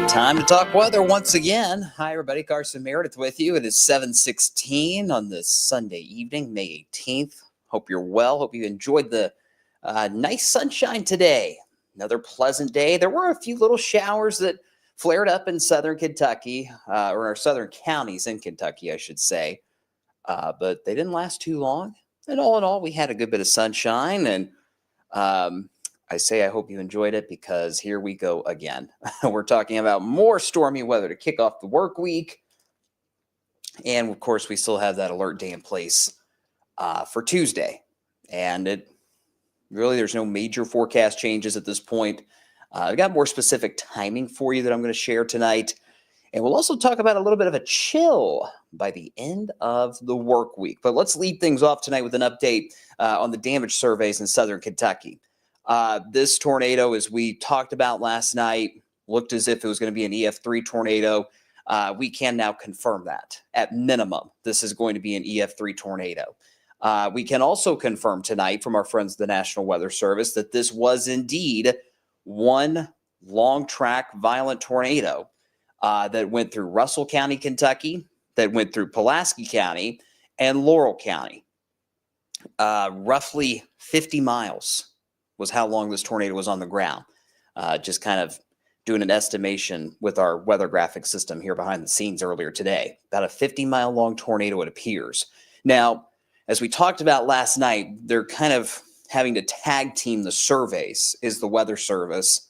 Time to talk weather once again. Hi, everybody. Carson Meredith with you. It is 7:16 on this Sunday evening, May 18th. Hope you're well. Hope you enjoyed the nice sunshine today. Another pleasant day. There were a few little showers that flared up in southern Kentucky, or our southern counties in Kentucky, I should say. But they didn't last too long. And all in all, we had a good bit of sunshine. And I say I hope you enjoyed it because here we go again. We're talking about more stormy weather to kick off the work week. And, of course, we still have that alert day in place for Tuesday. And there's no major forecast changes at this point. I've got more specific timing for you that I'm going to share tonight. And we'll also talk about a little bit of a chill by the end of the work week. But let's lead things off tonight with an update on the damage surveys in southern Kentucky. This tornado, as we talked about last night, looked as if it was going to be an EF3 tornado. We can now confirm that. At minimum, this is going to be an EF3 tornado. We can also confirm tonight from our friends at the National Weather Service that this was indeed one long-track violent tornado that went through Russell County, Kentucky, that went through Pulaski County, and Laurel County. Roughly 50 miles was how long this tornado was on the ground. Just kind of doing an estimation with our weather graphic system here behind the scenes earlier today. About a 50-mile long tornado, it appears. Now, as we talked about last night, they're kind of having to tag team the surveys, is the Weather Service,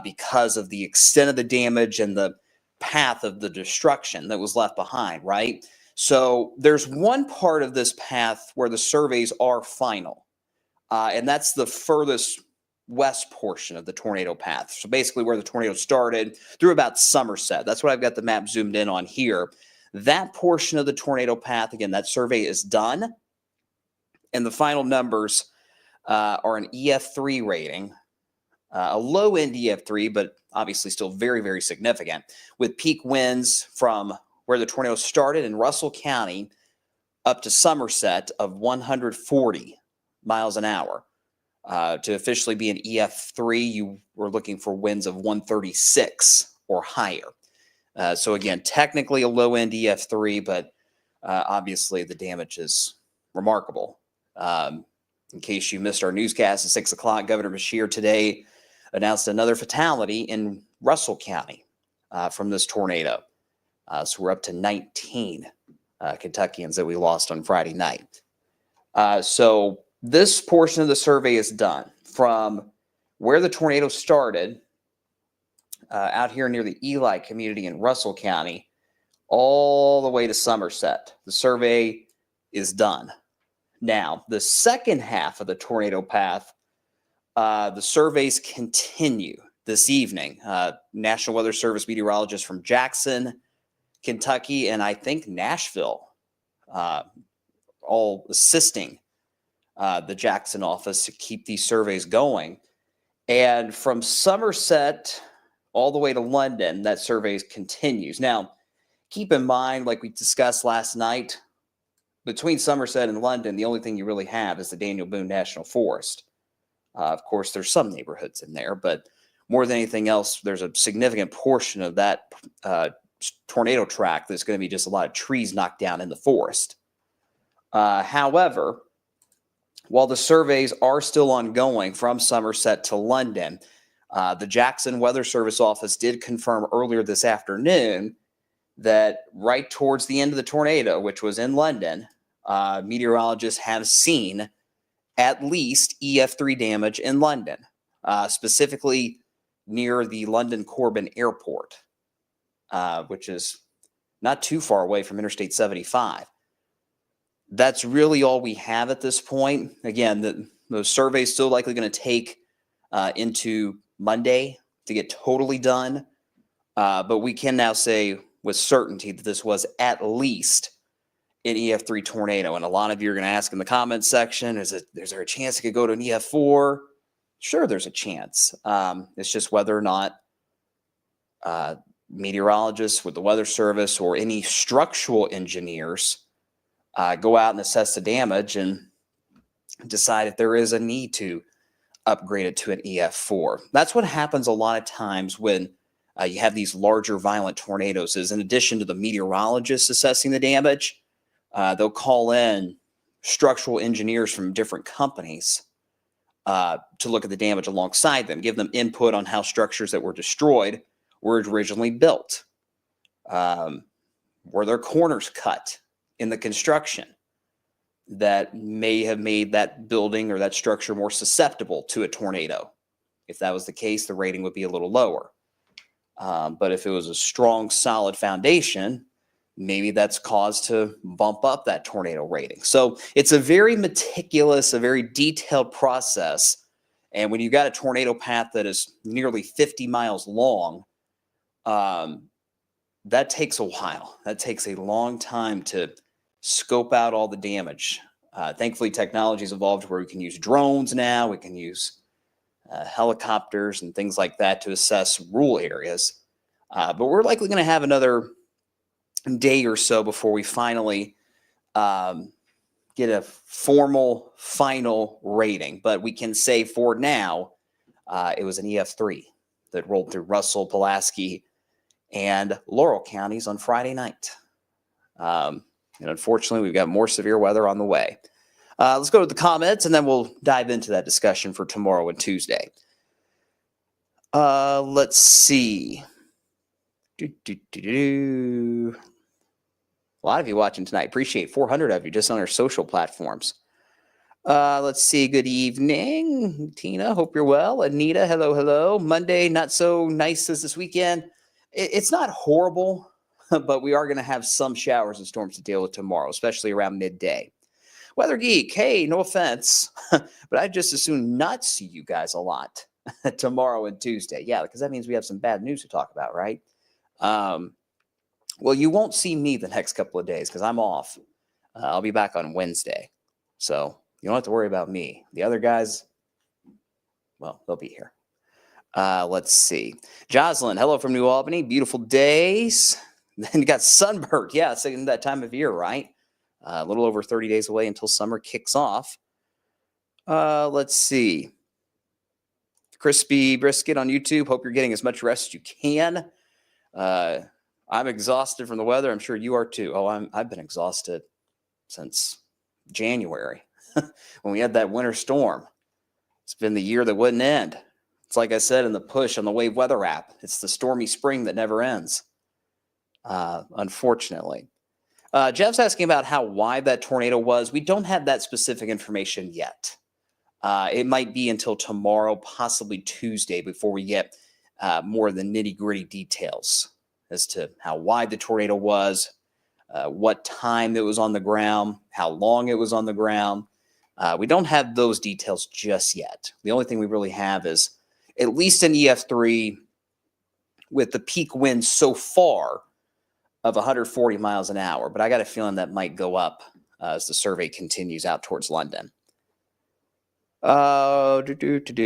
because of the extent of the damage and the path of the destruction that was left behind, right? So there's one part of this path where the surveys are final. And that's the furthest west portion of the tornado path. So basically where the tornado started through about Somerset. That's what I've got the map zoomed in on here. That portion of the tornado path, again, that survey is done. And the final numbers are an EF3 rating, a low-end EF3, but obviously still very, very significant, with peak winds from where the tornado started in Russell County up to Somerset of 140 miles an hour. To officially be an EF3, you were looking for winds of 136 or higher. So again, technically a low-end EF3, but obviously the damage is remarkable. In case you missed our newscast at 6 o'clock, Governor Beshear today announced another fatality in Russell County from this tornado. So we're up to 19 Kentuckians that we lost on Friday night. So this portion of the survey is done from where the tornado started out here near the Eli community in Russell County all the way to Somerset. The survey is done. Now, the second half of the tornado path, the surveys continue this evening. National Weather Service meteorologists from Jackson, Kentucky, and I think Nashville, all assisting the Jackson office to keep these surveys going. And from Somerset all the way to London, that survey continues. Now, keep in mind, like we discussed last night, between Somerset and London, the only thing you really have is the Daniel Boone National Forest. Of course, there's some neighborhoods in there, but more than anything else, there's a significant portion of that tornado track, there's going to be just a lot of trees knocked down in the forest. However, while the surveys are still ongoing from Somerset to London, the Jackson Weather Service office did confirm earlier this afternoon that right towards the end of the tornado, which was in London, meteorologists have seen at least EF3 damage in London, specifically near the London Corbin Airport, which is not too far away from Interstate 75. That's really all we have at this point. Again, the survey is still likely going to take into Monday to get totally done. But we can now say with certainty that this was at least an EF3 tornado. And a lot of you are going to ask in the comments section, is there a chance it could go to an EF4? Sure, there's a chance. It's just whether or not meteorologists with the Weather Service or any structural engineers go out and assess the damage and decide if there is a need to upgrade it to an EF4. That's what happens a lot of times when you have these larger violent tornadoes, is in addition to the meteorologists assessing the damage, they'll call in structural engineers from different companies to look at the damage alongside them, give them input on how structures that were destroyed were originally built. Were there corners cut in the construction that may have made that building or that structure more susceptible to a tornado? If that was the case, the rating would be a little lower. But if it was a strong, solid foundation, maybe that's cause to bump up that tornado rating. So it's a very meticulous, a very detailed process. And when you've got a tornado path that is nearly 50 miles long, that takes a while. That takes a long time to scope out all the damage. Thankfully, technology's evolved where we can use drones now. We can use helicopters and things like that to assess rural areas. But we're likely going to have another day or so before we finally get a formal final rating. But we can say for now, it was an EF3 that rolled through Russell, Pulaski, and Laurel counties on Friday night. And unfortunately, we've got more severe weather on the way. Let's go to the comments, and then we'll dive into that discussion for tomorrow and Tuesday. Let's see. A lot of you watching tonight. Appreciate 400 of you just on our social platforms. Let's see. Good evening, Tina. Hope you're well. Anita, hello, hello. Monday, not so nice as this weekend. It's not horrible, but we are going to have some showers and storms to deal with tomorrow, especially around midday. Weather Geek, hey, no offense, but I'd just as soon not see you guys a lot tomorrow and Tuesday. Yeah, because that means we have some bad news to talk about, right? Well, you won't see me the next couple of days because I'm off. I'll be back on Wednesday. So you don't have to worry about me. The other guys, well, they'll be here. Let's see. Jocelyn, hello from New Albany. Beautiful days. Then you got sunburned. Yeah, it's in that time of year, right? A little over 30 days away until summer kicks off. Let's see. Crispy Brisket on YouTube. Hope you're getting as much rest as you can. I'm exhausted from the weather. I'm sure you are too. Oh, I've been exhausted since January when we had that winter storm. It's been the year that wouldn't end. It's like I said in the push on the Wave Weather app. It's the stormy spring that never ends, unfortunately. Jeff's asking about how wide that tornado was. We don't have that specific information yet. It might be until tomorrow, possibly Tuesday, before we get more of the nitty-gritty details as to how wide the tornado was, what time it was on the ground, how long it was on the ground. We don't have those details just yet. The only thing we really have is at least an EF3 with the peak wind so far of 140 miles an hour. But I got a feeling that might go up as the survey continues out towards London. A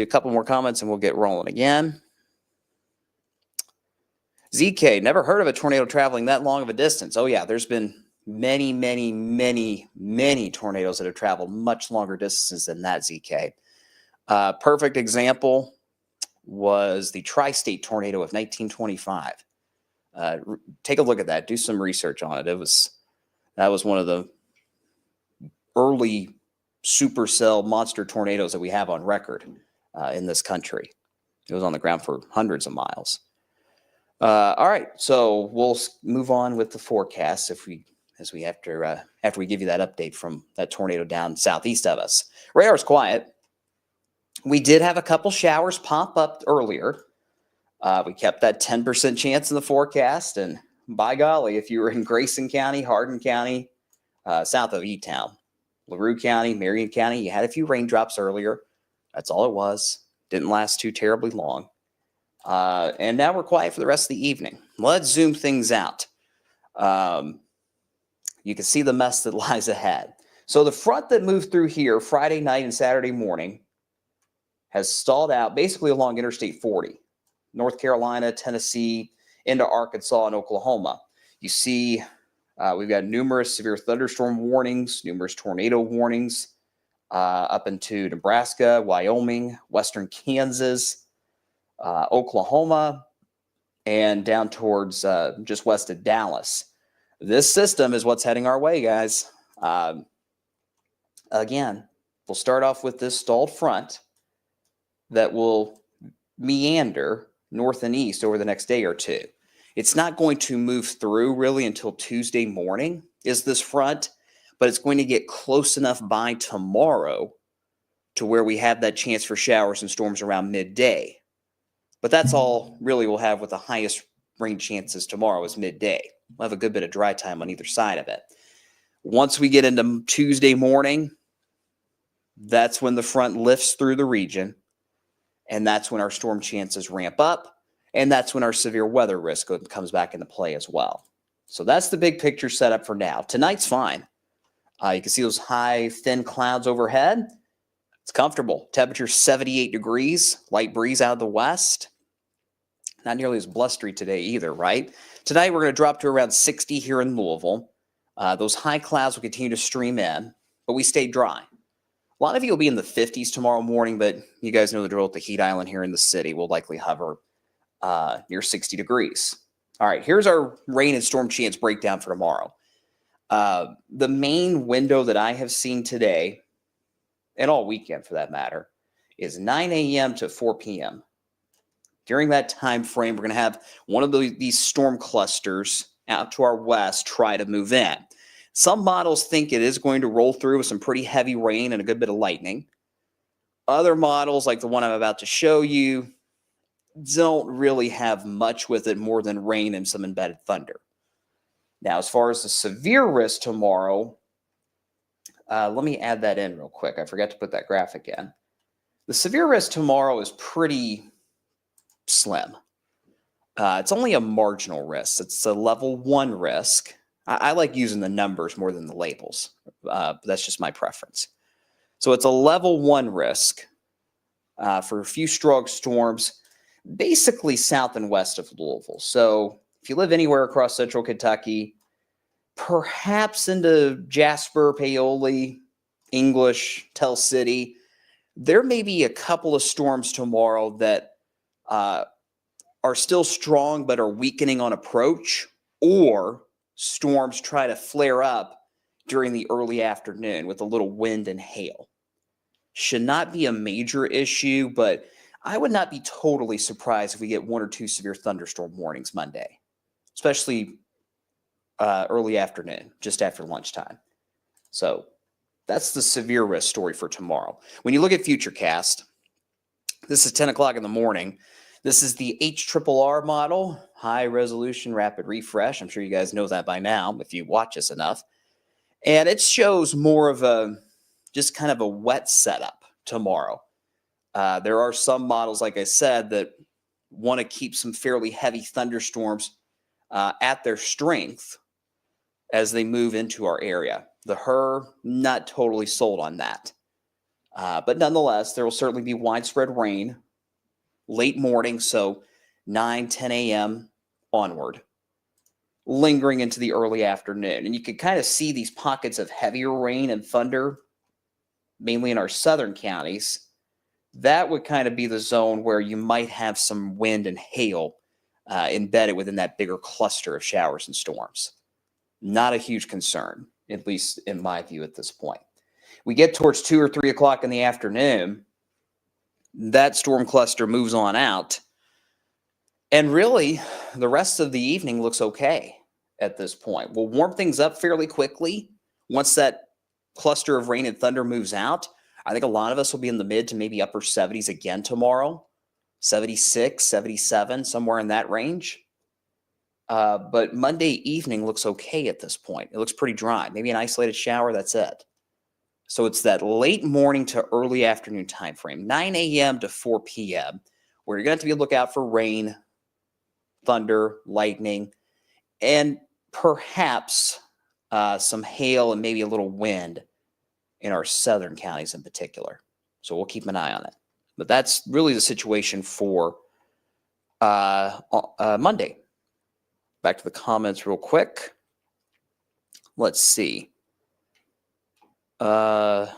couple more comments and we'll get rolling again. ZK, never heard of a tornado traveling that long of a distance. Oh yeah, there's been many, many, many, many tornadoes that have traveled much longer distances than that, ZK. Perfect example was the tri-state tornado of 1925. Take a look at that. Do some research on it. That was one of the early supercell monster tornadoes that we have on record in this country. It was on the ground for hundreds of miles. All right, so we'll move on with the forecast after we give you that update from that tornado down southeast of us. Radar's quiet. We did have a couple showers pop up earlier. We kept that 10% chance in the forecast, and by golly, if you were in Grayson County, Hardin County, south of E-Town, LaRue County, Marion County, you had a few raindrops earlier. That's all it was. Didn't last too terribly long. And now we're quiet for the rest of the evening. Let's zoom things out. You can see the mess that lies ahead. So the front that moved through here Friday night and Saturday morning has stalled out basically along Interstate 40, North Carolina, Tennessee, into Arkansas and Oklahoma. You see we've got numerous severe thunderstorm warnings, numerous tornado warnings up into Nebraska, Wyoming, western Kansas, Oklahoma, and down towards just west of Dallas. This system is what's heading our way, guys. Again, we'll start off with this stalled front that will meander north and east over the next day or two. It's not going to move through really until Tuesday morning is this front, but it's going to get close enough by tomorrow to where we have that chance for showers and storms around midday. But that's all really we'll have with the highest rain chances tomorrow is midday. We'll have a good bit of dry time on either side of it. Once we get into Tuesday morning, that's when the front lifts through the region, and that's when our storm chances ramp up, and that's when our severe weather risk comes back into play as well. So that's the big picture setup for now. Tonight's fine. You can see those high, thin clouds overhead. It's comfortable. Temperature 78 degrees, light breeze out of the west. Not nearly as blustery today either, right? Tonight we're going to drop to around 60 here in Louisville. Those high clouds will continue to stream in, but we stay dry. A lot of you will be in the 50s tomorrow morning, but you guys know the drill at the heat island here in the city. We'll likely hover near 60 degrees. All right, here's our rain and storm chance breakdown for tomorrow. The main window that I have seen today, and all weekend for that matter, is 9 a.m. to 4 p.m. During that time frame, we're going to have one of these storm clusters out to our west try to move in. Some models think it is going to roll through with some pretty heavy rain and a good bit of lightning. Other models, like the one I'm about to show you, don't really have much with it more than rain and some embedded thunder. Now, as far as the severe risk tomorrow, let me add that in real quick. I forgot to put that graphic in. The severe risk tomorrow is pretty slim. It's only a marginal risk. It's a level 1 risk. I like using the numbers more than the labels. But that's just my preference. So it's a level 1 risk for a few strong storms, basically south and west of Louisville. So if you live anywhere across central Kentucky, perhaps into Jasper, Paoli, English, Tell City, there may be a couple of storms tomorrow that are still strong but are weakening on approach, or storms try to flare up during the early afternoon with a little wind and hail. Should not be a major issue, but I would not be totally surprised if we get 1 or 2 severe thunderstorm warnings Monday, especially early afternoon, just after lunchtime. So that's the severe risk story for tomorrow. When you look at Futurecast, this is 10 o'clock in the morning. This is the HRRR model, high resolution rapid refresh. I'm sure you guys know that by now if you watch us enough. And it shows more of a just kind of a wet setup tomorrow. There are some models, like I said, that want to keep some fairly heavy thunderstorms at their strength as they move into our area. The HRRR, not totally sold on that. But nonetheless, there will certainly be widespread rain late morning, so 9, 10 a.m. onward, lingering into the early afternoon. And you can kind of see these pockets of heavier rain and thunder, mainly in our southern counties. That would kind of be the zone where you might have some wind and hail embedded within that bigger cluster of showers and storms. Not a huge concern, at least in my view at this point. We get towards 2 or 3 o'clock in the afternoon, that storm cluster moves on out. And really, the rest of the evening looks okay at this point. We'll warm things up fairly quickly once that cluster of rain and thunder moves out. I think a lot of us will be in the mid to maybe upper 70s again tomorrow. 76, 77, somewhere in that range. But Monday evening looks okay at this point. It looks pretty dry. Maybe an isolated shower, that's it. So it's that late morning to early afternoon time frame, 9 a.m. to 4 p.m., where you're going to have to be on the lookout for rain, thunder, lightning, and perhaps some hail and maybe a little wind in our southern counties in particular. So we'll keep an eye on it. But that's really the situation for Monday. Back to the comments real quick. Let's see. Angela,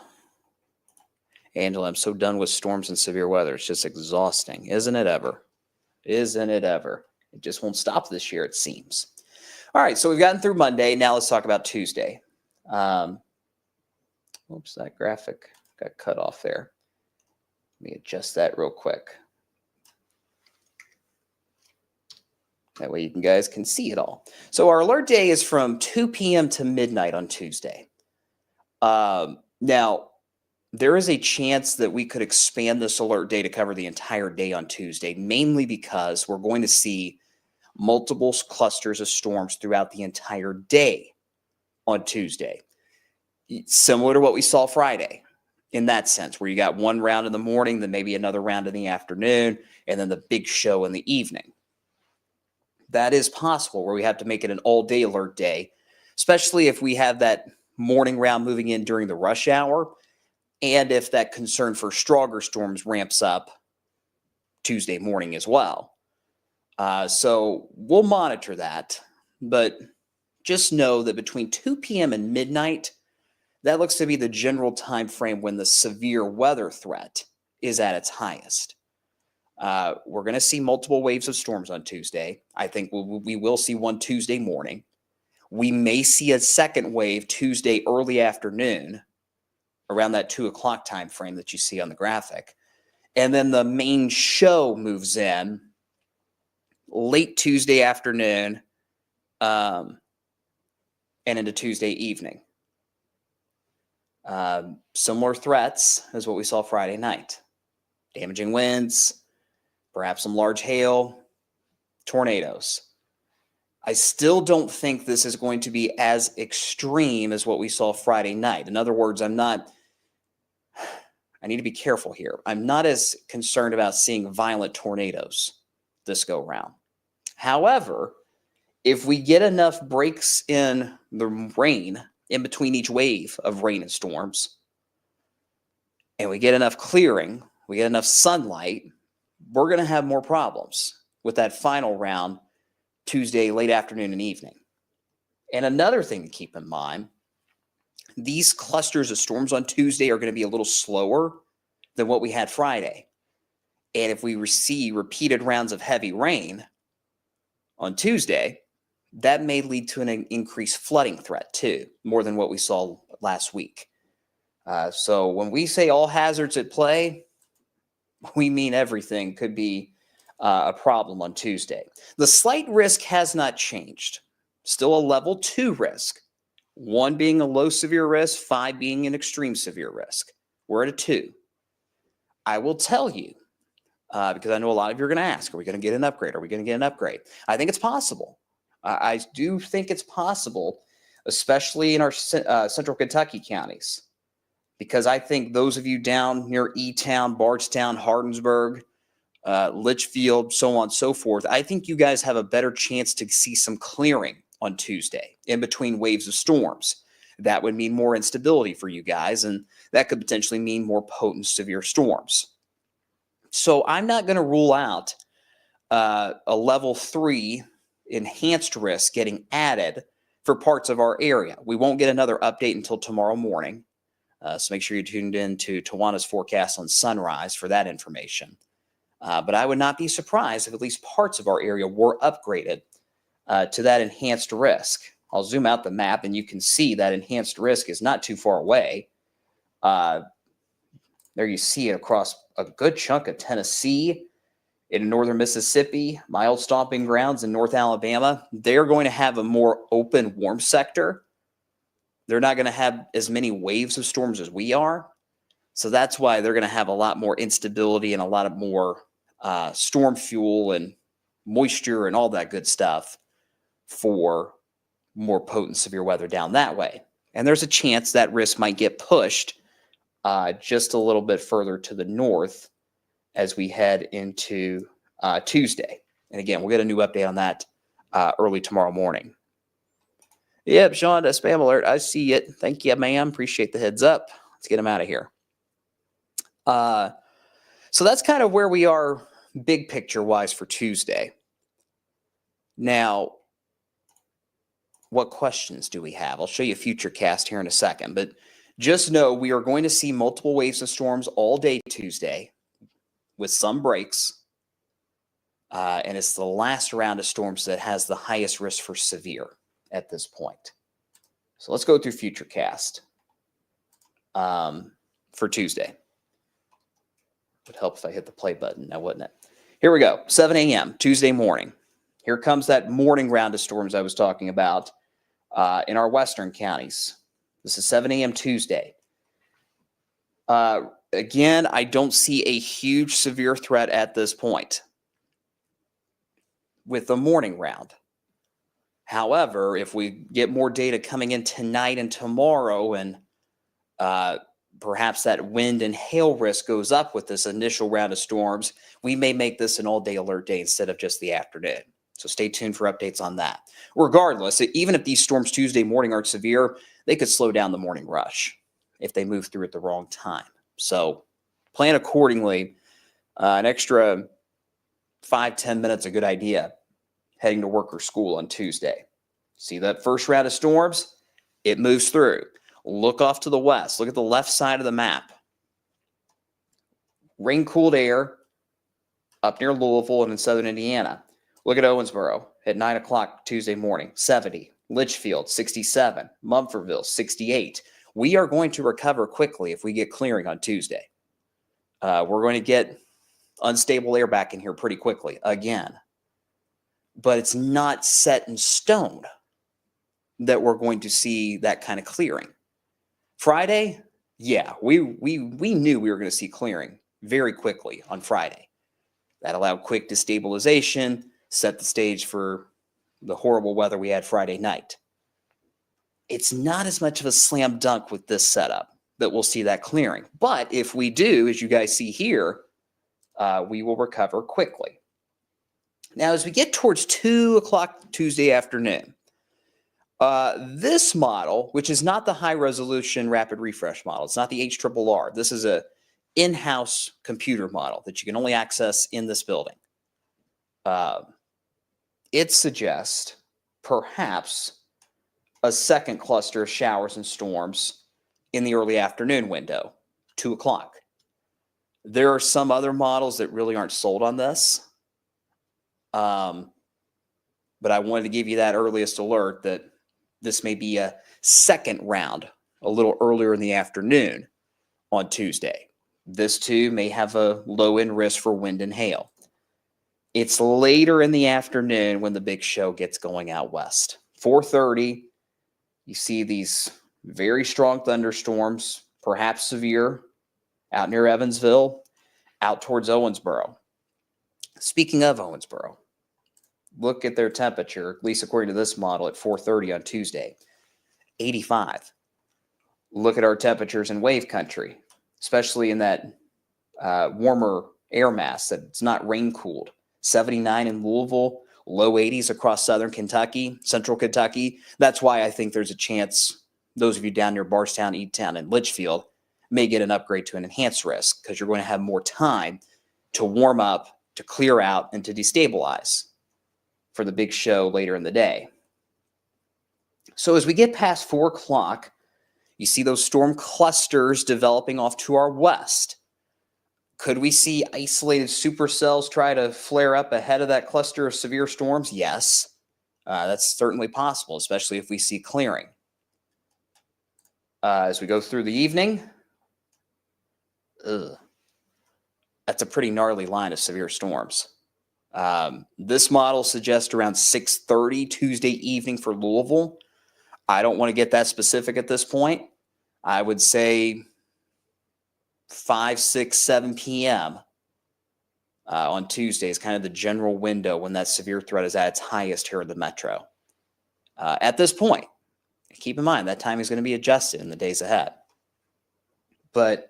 I'm so done with storms and severe weather. It's just exhausting. Isn't it ever? Isn't it ever? It just won't stop this year, it seems. All right, so we've gotten through Monday. Now let's talk about Tuesday. Oops, that graphic got cut off there. Let me adjust that real quick. That way you guys can see it all. So our alert day is from 2 p.m. to midnight on Tuesday. Now, there is a chance that we could expand this alert day to cover the entire day on Tuesday, mainly because we're going to see multiple clusters of storms throughout the entire day on Tuesday. Similar to what we saw Friday in that sense, where you got one round in the morning, then maybe another round in the afternoon, and then the big show in the evening. That is possible where we have to make it an all-day alert day, especially if we have that morning round moving in during the rush hour, and if that concern for stronger storms ramps up Tuesday morning as well. So we'll monitor that, but just know that between 2 p.m. and midnight, that looks to be the general time frame when the severe weather threat is at its highest. We're going to see multiple waves of storms on Tuesday. I think we will see one Tuesday morning. We may see a second wave Tuesday early afternoon around that 2 o'clock time frame that you see on the graphic. And then the main show moves in late Tuesday afternoon and into Tuesday evening. Similar threats as what we saw Friday night. Damaging winds, perhaps some large hail, tornadoes. I still don't think this is going to be as extreme as what we saw Friday night. In other words, I need to be careful here. I'm not as concerned about seeing violent tornadoes this go round. However, if we get enough breaks in the rain in between each wave of rain and storms, and we get enough clearing, we get enough sunlight, we're going to have more problems with that final round Tuesday, late afternoon and evening. And another thing to keep in mind, these clusters of storms on Tuesday are going to be a little slower than what we had Friday. And if we see repeated rounds of heavy rain on Tuesday, that may lead to an increased flooding threat too, more than what we saw last week. So when we say all hazards at play, we mean everything could be a problem on Tuesday. The slight risk has not changed. Still a level 2 risk. 1 being a low severe risk, 5 being an extreme severe risk. We're at a 2. I will tell you, because I know a lot of you are going to ask, are we going to get an upgrade? Are we going to get an upgrade? I think it's possible. I do think it's possible, especially in our central Kentucky counties, because I think those of you down near E-Town, Bardstown, Hardinsburg, Litchfield, so on and so forth, I think you guys have a better chance to see some clearing on Tuesday in between waves of storms. That would mean more instability for you guys, and that could potentially mean more potent severe storms. So I'm not going to rule out a level 3 enhanced risk getting added for parts of our area. We won't get another update until tomorrow morning. So make sure you're tuned in to Tawana's forecast on sunrise for that information. But I would not be surprised if at least parts of our area were upgraded to that enhanced risk. I'll zoom out the map and you can see that enhanced risk is not too far away. There you see it across a good chunk of Tennessee, in northern Mississippi, mild stomping grounds in North Alabama. They're going to have a more open, warm sector. They're not going to have as many waves of storms as we are. So that's why they're going to have a lot more instability and a lot of more storm fuel and moisture and all that good stuff for more potent severe weather down that way. And there's a chance that risk might get pushed just a little bit further to the north as we head into Tuesday. And again, we'll get a new update on that early tomorrow morning. Yep, Sean, a spam alert. I see it. Thank you, ma'am. Appreciate the heads up. Let's get him out of here. So that's kind of where we are big picture wise for Tuesday. Now, what questions do we have? I'll show you a future cast here in a second, but just know we are going to see multiple waves of storms all day Tuesday with some breaks. And it's the last round of storms that has the highest risk for severe at this point. So let's go through future cast for Tuesday. Would help if I hit the play button now, wouldn't it? Here we go. 7 a.m. Tuesday morning. Here comes that morning round of storms I was talking about in our western counties. This is 7 a.m. Tuesday. Again, I don't see a huge severe threat at this point with the morning round. However, if we get more data coming in tonight and tomorrow, and perhaps that wind and hail risk goes up with this initial round of storms, we may make this an all-day alert day instead of just the afternoon. So stay tuned for updates on that. Regardless, even if these storms Tuesday morning aren't severe, they could slow down the morning rush if they move through at the wrong time. So plan accordingly. An extra 5-10 minutes, a good idea, heading to work or school on Tuesday. See that first round of storms? It moves through. Look off to the west. Look at the left side of the map. Rain-cooled air up near Louisville and in southern Indiana. Look at Owensboro at 9 o'clock Tuesday morning, 70. Litchfield, 67. Mumfordville, 68. We are going to recover quickly if we get clearing on Tuesday. We're going to get unstable air back in here pretty quickly again. But it's not set in stone that we're going to see that kind of clearing. Friday, yeah, we knew we were going to see clearing very quickly on Friday. That allowed quick destabilization, set the stage for the horrible weather we had Friday night. It's not as much of a slam dunk with this setup that we'll see that clearing. But if we do, as you guys see here, we will recover quickly. Now, as we get towards 2 o'clock Tuesday afternoon, this model, which is not the high-resolution rapid refresh model, it's not the HRRR. This is a in-house computer model that you can only access in this building. It suggests perhaps a second cluster of showers and storms in the early afternoon window, 2 o'clock. There are some other models that really aren't sold on this. But I wanted to give you that earliest alert that this may be a second round a little earlier in the afternoon on Tuesday. This too may have a low-end risk for wind and hail. It's later in the afternoon when the big show gets going out west. 4:30, you see these very strong thunderstorms, perhaps severe, out near Evansville, out towards Owensboro. Speaking of Owensboro, look at their temperature, at least according to this model, at 4:30 on Tuesday, 85. Look at our temperatures in wave country, especially in that warmer air mass that's not rain-cooled. 79 in Louisville, low 80s across southern Kentucky, central Kentucky. That's why I think there's a chance those of you down near Bardstown, Eatontown, and Litchfield may get an upgrade to an enhanced risk because you're going to have more time to warm up, to clear out, and to destabilize for the big show later in the day. So as we get past 4 o'clock, you see those storm clusters developing off to our west. Could we see isolated supercells try to flare up ahead of that cluster of severe storms? Yes, that's certainly possible, especially if we see clearing. As we go through the evening, that's a pretty gnarly line of severe storms. This model suggests around 6:30 Tuesday evening for Louisville. I don't want to get that specific at this point. I would say 5, 6, 7 p.m. On Tuesday is kind of the general window when that severe threat is at its highest here in the metro. At this point, keep in mind that time is going to be adjusted in the days ahead. But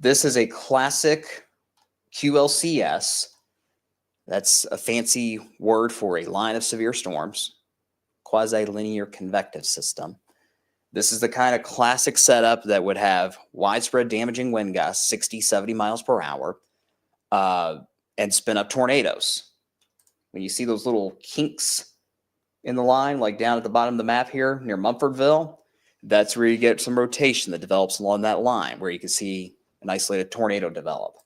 this is a classic QLCS. That's a fancy word for a line of severe storms, quasi-linear convective system. This is the kind of classic setup that would have widespread damaging wind gusts, 60, 70 miles per hour, and spin up tornadoes. When you see those little kinks in the line, like down at the bottom of the map here near Mumfordville, that's where you get some rotation that develops along that line, where you can see an isolated tornado develop.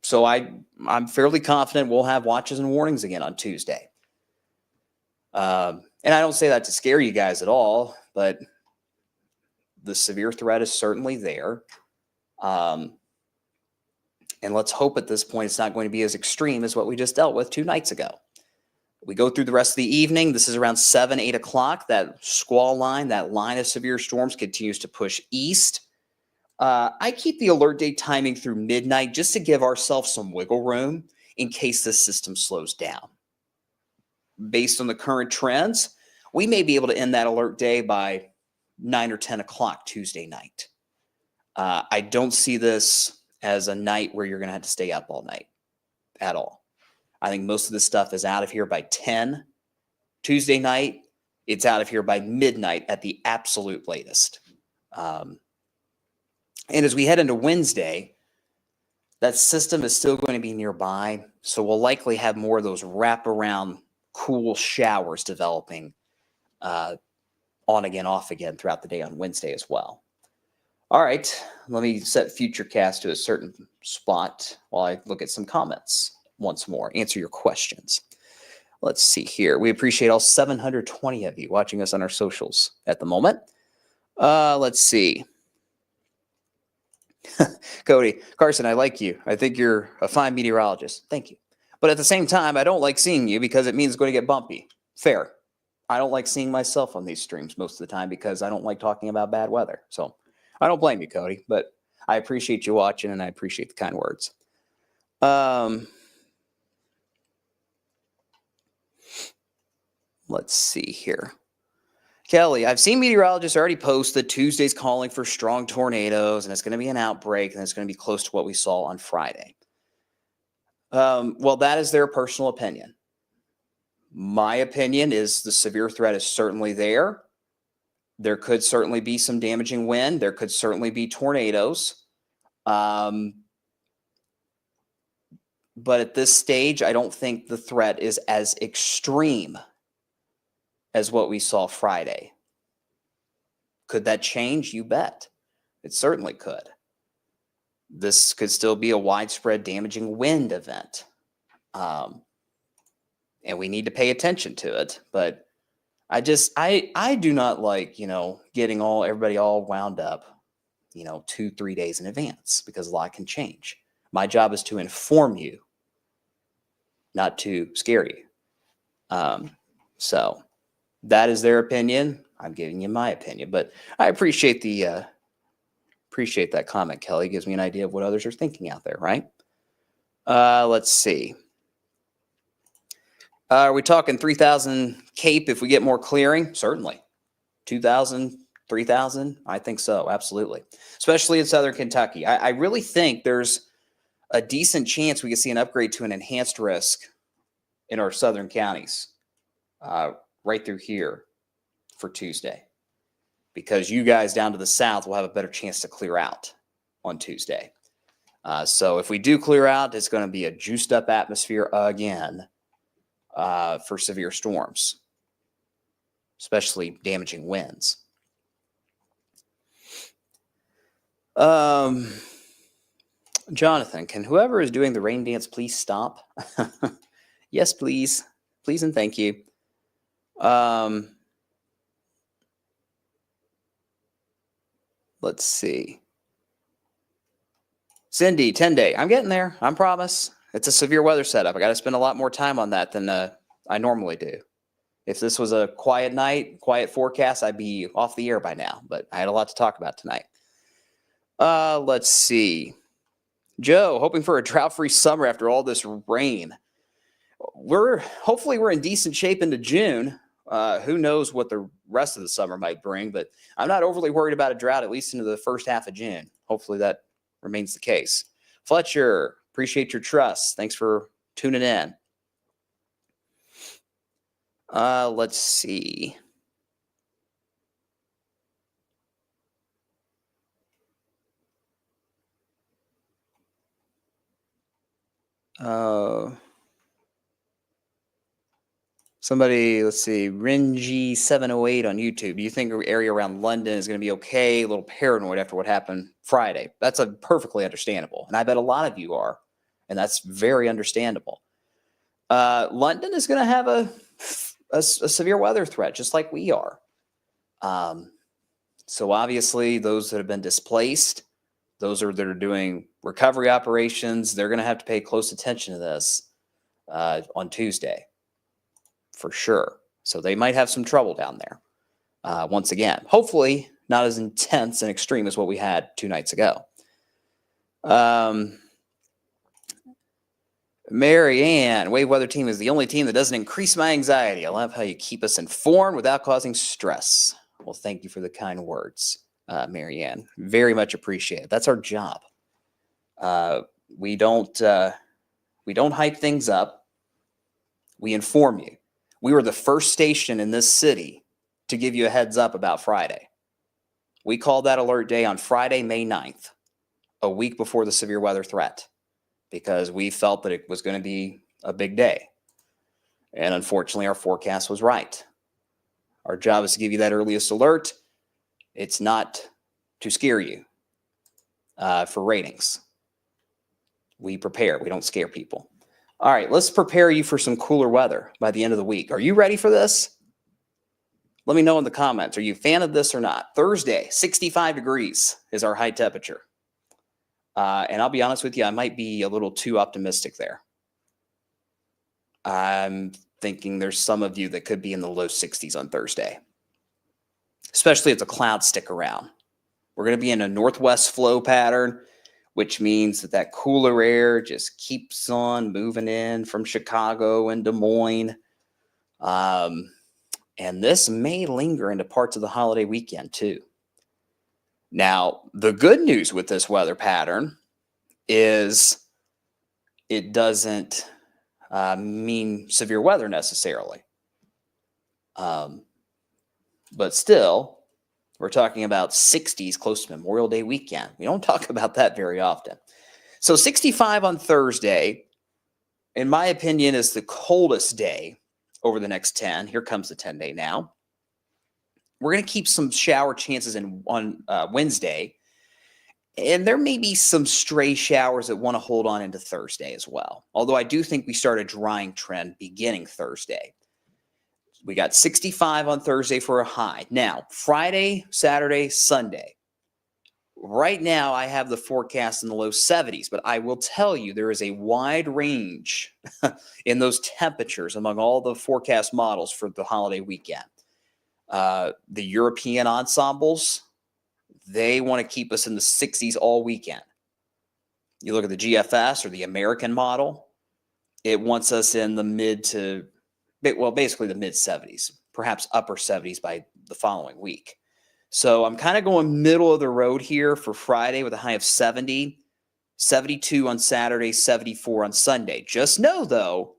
So I'm fairly confident we'll have watches and warnings again on Tuesday. And I don't say that to scare you guys at all, but the severe threat is certainly there. And let's hope at this point it's not going to be as extreme as what we just dealt with 2 nights ago. We go through the rest of the evening. This is around 7, 8 o'clock. That squall line, that line of severe storms continues to push east. I keep the alert day timing through midnight just to give ourselves some wiggle room in case the system slows down. Based on the current trends, we may be able to end that alert day by 9 or 10 o'clock Tuesday night. I don't see this as a night where you're going to have to stay up all night at all. I think most of this stuff is out of here by 10 Tuesday night. It's out of here by midnight at the absolute latest. And as we head into Wednesday, that system is still going to be nearby. So we'll likely have more of those wraparound cool showers developing on again, off again throughout the day on Wednesday as well. All right, let me set Futurecast to a certain spot while I look at some comments once more, answer your questions. Let's see here. We appreciate all 720 of you watching us on our socials at the moment. Let's see. Cody, Carson, I like you. I think you're a fine meteorologist. Thank you. But at the same time, I don't like seeing you because it means it's going to get bumpy. Fair. I don't like seeing myself on these streams most of the time because I don't like talking about bad weather. So I don't blame you, Cody, but I appreciate you watching and I appreciate the kind words. Let's see here. Kelly, I've seen meteorologists already post that Tuesday's calling for strong tornadoes and it's going to be an outbreak and it's going to be close to what we saw on Friday. Well, that is their personal opinion. My opinion is the severe threat is certainly there. There could certainly be some damaging wind. There could certainly be tornadoes. But at this stage, I don't think the threat is as extreme as what we saw Friday. Could that change? You bet. It certainly could. This could still be a widespread damaging wind event. And we need to pay attention to it. But I do not like, getting everybody all wound up, 2-3 days in advance because a lot can change. My job is to inform you, not to scare you. So that is their opinion. I'm giving you my opinion, but I appreciate that comment, Kelly. It gives me an idea of what others are thinking out there, right? Let's see. Are we talking 3,000 Cape if we get more clearing? Certainly. 2,000, 3,000? I think so, absolutely. Especially in Southern Kentucky. I really think there's a decent chance we could see an upgrade to an enhanced risk in our southern counties right through here for Tuesday. Because you guys down to the south will have a better chance to clear out on Tuesday. So if we do clear out, it's going to be a juiced up atmosphere again. For severe storms, especially damaging winds. Jonathan, can whoever is doing the rain dance please stop? Yes, please. Please and thank you. Let's see. Cindy, 10-day. I'm getting there. I promise. It's a severe weather setup. I got to spend a lot more time on that than I normally do. If this was a quiet night, quiet forecast, I'd be off the air by now. But I had a lot to talk about tonight. Let's see. Joe, hoping for a drought-free summer after all this rain. Hopefully we're in decent shape into June. Who knows what the rest of the summer might bring, but I'm not overly worried about a drought, at least into the first half of June. Hopefully that remains the case. Fletcher, appreciate your trust. Thanks for tuning in. Let's see. Somebody, let's see, Renji708 on YouTube. Do you think the area around London is going to be okay? A little paranoid after what happened Friday. That's perfectly understandable. And I bet a lot of you are. And that's very understandable. London is going to have a severe weather threat, just like we are. So obviously, those that have been displaced, those that are doing recovery operations, they're going to have to pay close attention to this on Tuesday. For sure. So they might have some trouble down there. Once again, hopefully not as intense and extreme as what we had 2 nights ago. Mary Ann, Wave Weather Team is the only team that doesn't increase my anxiety. I love how you keep us informed without causing stress. Well, thank you for the kind words, Mary Ann. Very much appreciated. That's our job. We don't hype things up. We inform you. We were the first station in this city to give you a heads up about Friday. We called that alert day on Friday, May 9th, a week before the severe weather threat, because we felt that it was going to be a big day. And unfortunately, our forecast was right. Our job is to give you that earliest alert. It's not to scare you for ratings. We prepare. We don't scare people. All right, let's prepare you for some cooler weather by the end of the week. Are you ready for this? Let me know in the comments. Are you a fan of this or not? Thursday, 65 degrees is our high temperature. And I'll be honest with you, I might be a little too optimistic there. I'm thinking there's some of you that could be in the low 60s on Thursday, especially if the clouds stick around. We're going to be in a northwest flow pattern, which means that cooler air just keeps on moving in from Chicago and Des Moines. And this may linger into parts of the holiday weekend too. Now, the good news with this weather pattern is it doesn't mean severe weather necessarily. But still, we're talking about 60s close to Memorial Day weekend. We don't talk about that very often. So 65 on Thursday, in my opinion, is the coldest day over the next 10. Here comes the 10-day now. We're going to keep some shower chances on Wednesday. And there may be some stray showers that want to hold on into Thursday as well. Although I do think we start a drying trend beginning Thursday. We got 65 on Thursday for a high. Now, Friday, Saturday, Sunday. Right now, I have the forecast in the low 70s, but I will tell you there is a wide range in those temperatures among all the forecast models for the holiday weekend. The European ensembles, they want to keep us in the 60s all weekend. You look at the GFS or the American model, it wants us in the basically the mid 70s, perhaps upper 70s by the following week. So I'm kind of going middle of the road here for Friday with a high of 70, 72 on Saturday, 74 on Sunday. Just know, though,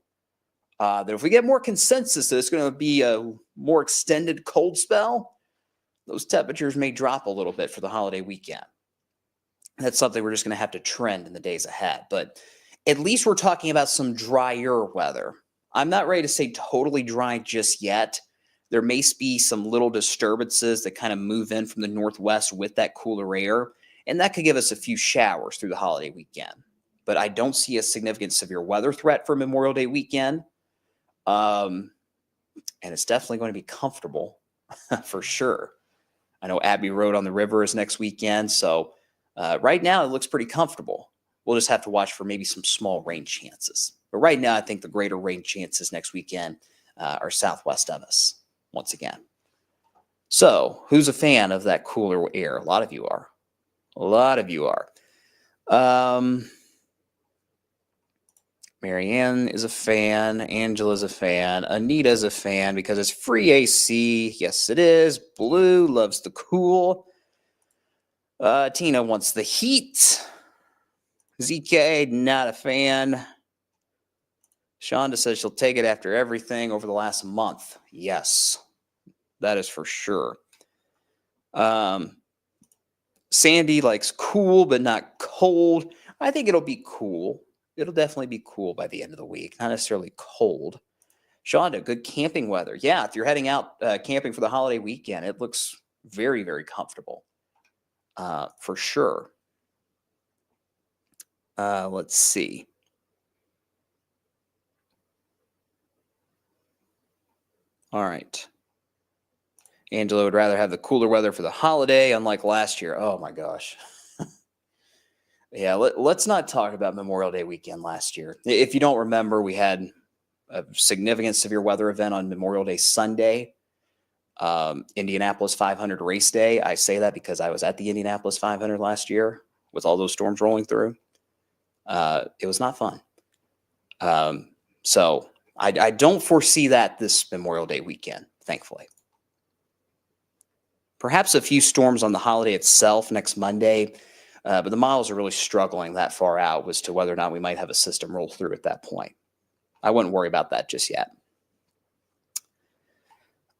that if we get more consensus that it's going to be a more extended cold spell, those temperatures may drop a little bit for the holiday weekend. That's something we're just going to have to trend in the days ahead. But at least we're talking about some drier weather. I'm not ready to say totally dry just yet. There may be some little disturbances that kind of move in from the northwest with that cooler air, and that could give us a few showers through the holiday weekend. but I don't see a significant severe weather threat for Memorial Day weekend. And it's definitely going to be comfortable for sure. I know Abbey Road on the River is next weekend, so right now it looks pretty comfortable. We'll just have to watch for maybe some small rain chances. But right now, I think the greater rain chances next weekend are southwest of us once again. So, who's a fan of that cooler air? A lot of you are. A lot of you are. Marianne is a fan. Angela's a fan. Anita's a fan because it's free AC. Yes, it is. Blue loves the cool. Tina wants the heat. ZK, not a fan. Shonda says she'll take it after everything over the last month. Yes, that is for sure. Sandy likes cool, but not cold. I think it'll be cool. It'll definitely be cool by the end of the week, not necessarily cold. Shonda, good camping weather. Yeah, if you're heading out camping for the holiday weekend, it looks very, very comfortable for sure. Let's see. All right. Angela would rather have the cooler weather for the holiday, unlike last year. Oh my gosh. Yeah, let's not talk about Memorial Day weekend last year. If you don't remember, we had a significant severe weather event on Memorial Day Sunday, Indianapolis 500 race day. I say that because I was at the Indianapolis 500 last year with all those storms rolling through. It was not fun. So I don't foresee that this Memorial Day weekend, thankfully. Perhaps a few storms on the holiday itself next Monday, but the models are really struggling that far out as to whether or not we might have a system roll through at that point. I wouldn't worry about that just yet.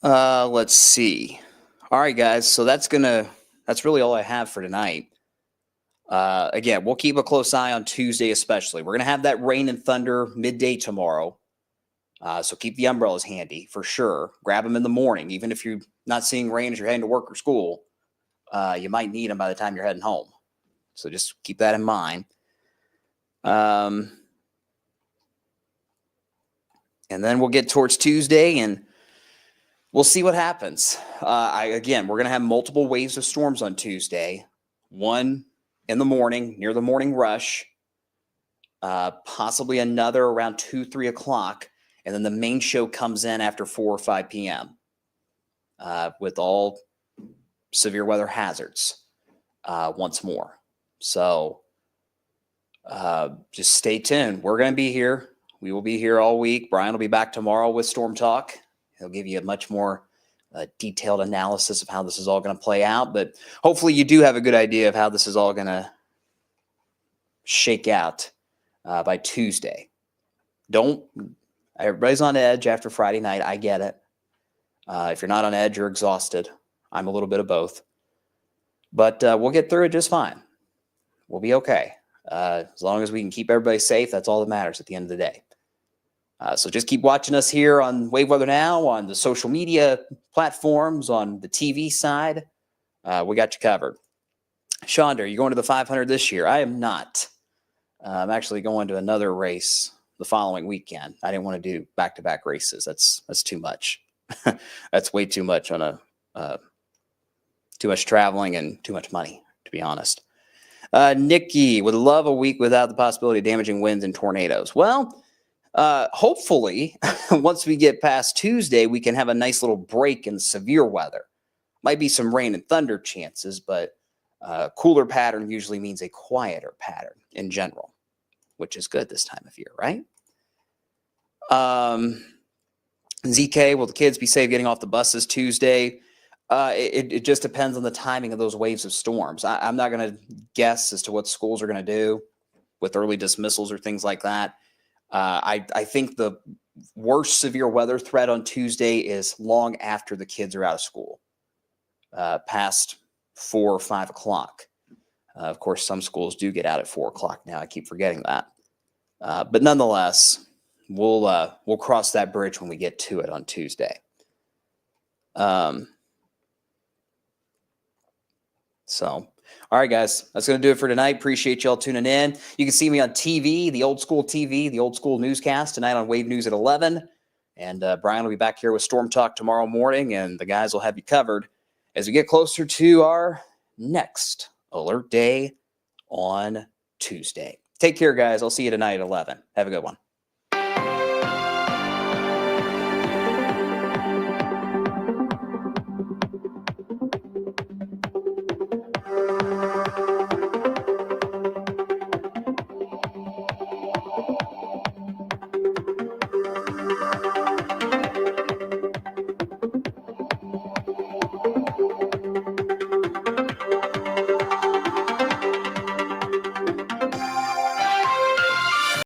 Let's see. All right, guys. So that's really all I have for tonight. Again, we'll keep a close eye on Tuesday, especially. We're going to have that rain and thunder midday tomorrow. So keep the umbrellas handy for sure. Grab them in the morning, even if you're not seeing rain as you're heading to work or school. You might need them by the time you're heading home. So just keep that in mind. And then we'll get towards Tuesday and we'll see what happens. Again, we're going to have multiple waves of storms on Tuesday. One in the morning, near the morning rush. Possibly another around 2, 3 o'clock. And then the main show comes in after 4 or 5 p.m. With all severe weather hazards once more. So just stay tuned. We're going to be here. We will be here all week. Brian will be back tomorrow with Storm Talk. He'll give you a much more detailed analysis of how this is all going to play out. But hopefully you do have a good idea of how this is all going to shake out by Tuesday. Everybody's on edge after Friday night. I get it. If you're not on edge, you're exhausted. I'm a little bit of both. But we'll get through it just fine. We'll be okay. As long as we can keep everybody safe, that's all that matters at the end of the day. So just keep watching us here on Wave Weather Now, on the social media platforms, on the TV side. We got you covered. Shonda, are you going to the 500 this year? I am not. I'm actually going to another race the following weekend. I didn't want to do back-to-back races. That's too much. That's way too much on too much traveling and too much money, to be honest. Nikki would love a week without the possibility of damaging winds and tornadoes. Well, hopefully, once we get past Tuesday, we can have a nice little break in severe weather. Might be some rain and thunder chances, but cooler pattern usually means a quieter pattern in general, which is good this time of year, right? ZK, will the kids be safe getting off the buses Tuesday? It just depends on the timing of those waves of storms. I'm not going to guess as to what schools are going to do with early dismissals or things like that. I think the worst severe weather threat on Tuesday is long after the kids are out of school, past 4 or 5 o'clock. Of course, some schools do get out at 4 o'clock now. I keep forgetting that. But nonetheless, we'll cross that bridge when we get to it on Tuesday. So All right, guys, that's going to do it for tonight. Appreciate y'all tuning in. You can see me on TV, the old school TV, the old school newscast tonight on Wave News at 11. And Brian will be back here with Storm Talk tomorrow morning, and the guys will have you covered as we get closer to our next alert day on Tuesday. Take care, guys. I'll see you tonight at 11. Have a good one.